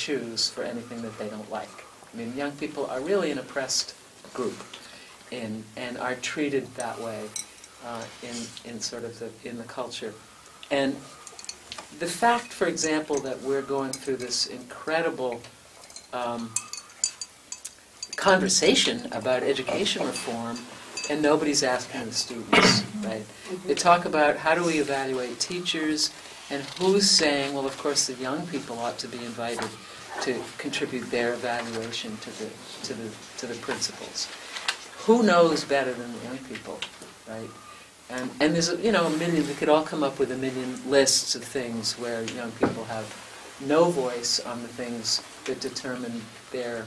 choose for anything that they don't like. I mean, young people are really an oppressed group, and are treated that way in sort of in the culture. And the fact, for example, that we're going through this incredible conversation about education reform, and nobody's asking the students, right? They talk about how do we evaluate teachers, and who's saying, well, of course, the young people ought to be invited to contribute their evaluation to the principals. Who knows better than the young people, right? And there's a million. We could all come up with a million lists of things where young people have no voice on the things that determine their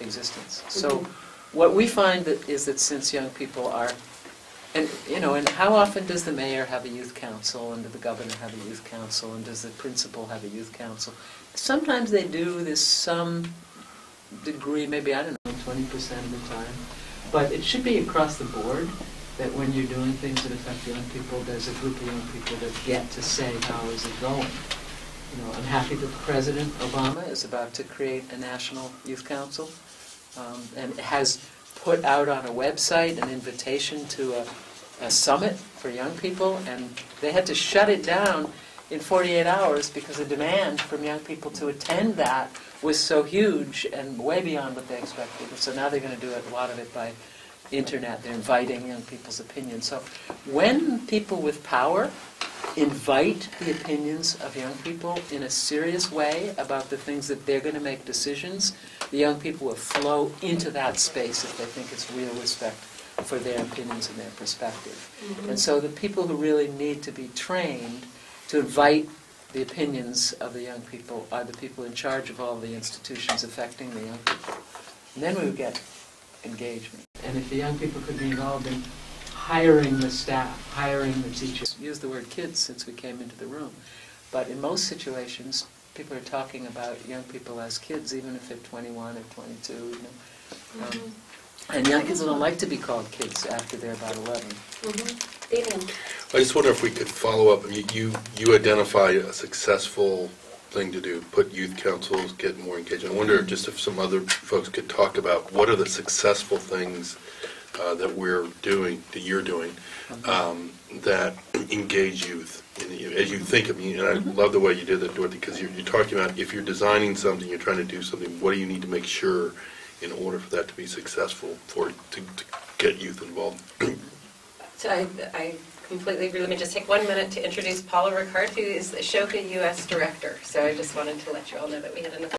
existence. So what we find is that since young people are, and how often does the mayor have a youth council, and does the governor have a youth council, and does the principal have a youth council? Sometimes they do. There's some degree, maybe, I don't know, 20% of the time. But it should be across the board that when you're doing things that affect young people, there's a group of young people that get to say, how is it going? I'm happy that President Obama is about to create a national youth council, and has put out on a website an invitation to a summit for young people, and they had to shut it down in 48 hours because the demand from young people to attend that was so huge and way beyond what they expected. So now they're going to do a lot of it by internet. They're inviting young people's opinions. So when people with power invite the opinions of young people in a serious way about the things that they're going to make decisions, the young people will flow into that space if they think it's real respect for their opinions and their perspective. And so the people who really need to be trained to invite the opinions of the young people are the people in charge of all the institutions affecting the young people. And then we would get engagement. And if the young people could be involved in hiring the staff, hiring the teachers. Use the word kids since we came into the room. But in most situations, people are talking about young people as kids, even if they're 21 or 22. And young kids don't like to be called kids after they're about 11. I just wonder if we could follow up. You identify a successful thing to do, put youth councils, get more engaged. I wonder just if some other folks could talk about what are the successful things that we're doing, that you're doing, that engage youth. As you think of, and I love the way you did that, Dorothy, because you're talking about if you're designing something, you're trying to do something, what do you need to make sure in order for that to be successful, to get youth involved? So I completely agree. Let me just take 1 minute to introduce Paula Ricard, who is the Ashoka U.S. Director. So I just wanted to let you all know that we had another